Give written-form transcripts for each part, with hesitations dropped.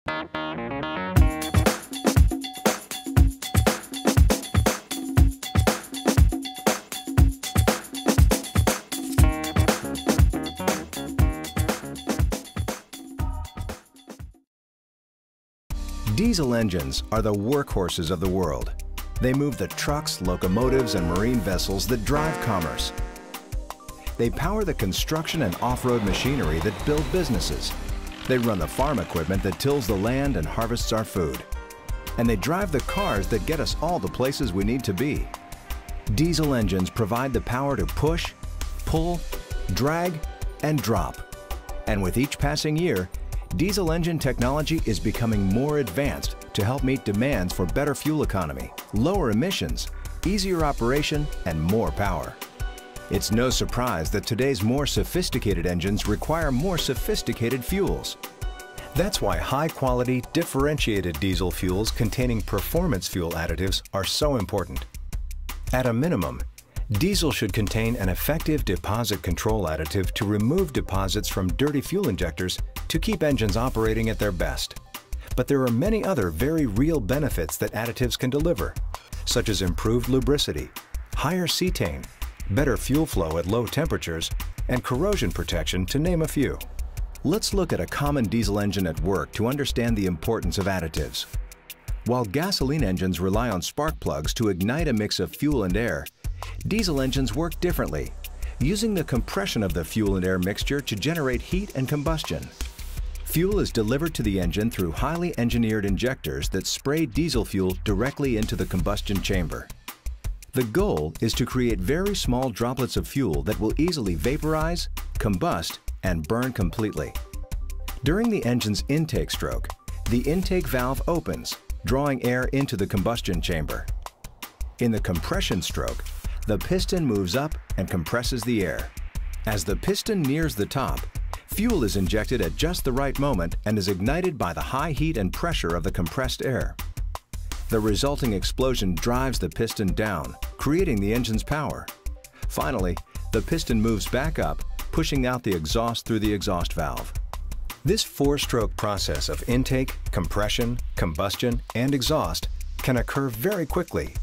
Diesel engines are the workhorses of the world. They move the trucks, locomotives, and marine vessels that drive commerce. They power the construction and off-road machinery that build businesses. They run the farm equipment that tills the land and harvests our food. And they drive the cars that get us all the places we need to be. Diesel engines provide the power to push, pull, drag, and drop. And with each passing year, diesel engine technology is becoming more advanced to help meet demands for better fuel economy, lower emissions, easier operation, and more power. It's no surprise that today's more sophisticated engines require more sophisticated fuels. That's why high-quality, differentiated diesel fuels containing performance fuel additives are so important. At a minimum, diesel should contain an effective deposit control additive to remove deposits from dirty fuel injectors to keep engines operating at their best. But there are many other very real benefits that additives can deliver, such as improved lubricity, higher cetane, better fuel flow at low temperatures, and corrosion protection, to name a few. Let's look at a common diesel engine at work to understand the importance of additives. While gasoline engines rely on spark plugs to ignite a mix of fuel and air, diesel engines work differently, using the compression of the fuel and air mixture to generate heat and combustion. Fuel is delivered to the engine through highly engineered injectors that spray diesel fuel directly into the combustion chamber. The goal is to create very small droplets of fuel that will easily vaporize, combust, and burn completely. During the engine's intake stroke, the intake valve opens, drawing air into the combustion chamber. In the compression stroke, the piston moves up and compresses the air. As the piston nears the top, fuel is injected at just the right moment and is ignited by the high heat and pressure of the compressed air. The resulting explosion drives the piston down, creating the engine's power. Finally, the piston moves back up, pushing out the exhaust through the exhaust valve. This four-stroke process of intake, compression, combustion, and exhaust can occur very quickly,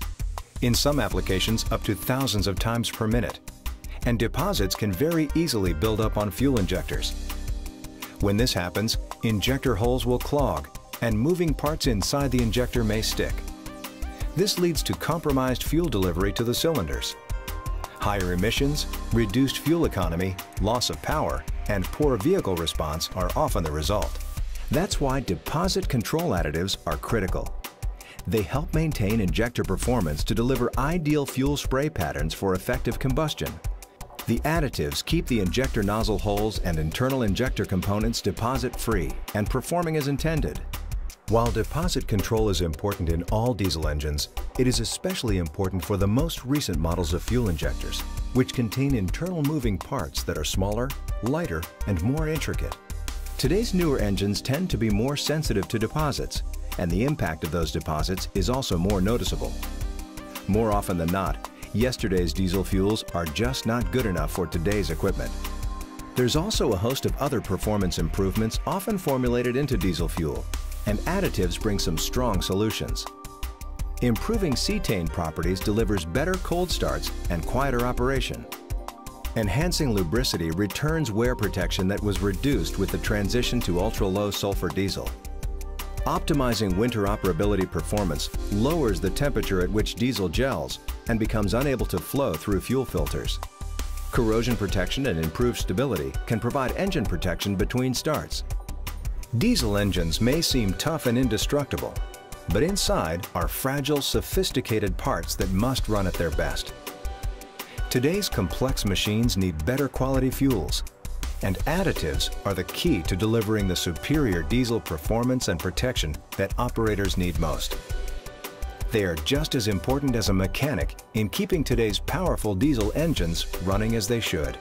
in some applications up to thousands of times per minute, and deposits can very easily build up on fuel injectors. When this happens, injector holes will clog, and moving parts inside the injector may stick. This leads to compromised fuel delivery to the cylinders. Higher emissions, reduced fuel economy, loss of power, and poor vehicle response are often the result. That's why deposit control additives are critical. They help maintain injector performance to deliver ideal fuel spray patterns for effective combustion. The additives keep the injector nozzle holes and internal injector components deposit-free and performing as intended. While deposit control is important in all diesel engines, it is especially important for the most recent models of fuel injectors, which contain internal moving parts that are smaller, lighter, and more intricate. Today's newer engines tend to be more sensitive to deposits, and the impact of those deposits is also more noticeable. More often than not, yesterday's diesel fuels are just not good enough for today's equipment. There's also a host of other performance improvements often formulated into diesel fuel, and additives bring some strong solutions. Improving cetane properties delivers better cold starts and quieter operation. Enhancing lubricity returns wear protection that was reduced with the transition to ultra-low sulfur diesel. Optimizing winter operability performance lowers the temperature at which diesel gels and becomes unable to flow through fuel filters. Corrosion protection and improved stability can provide engine protection between starts. Diesel engines may seem tough and indestructible, but inside are fragile, sophisticated parts that must run at their best. Today's complex machines need better quality fuels, and additives are the key to delivering the superior diesel performance and protection that operators need most. They are just as important as a mechanic in keeping today's powerful diesel engines running as they should.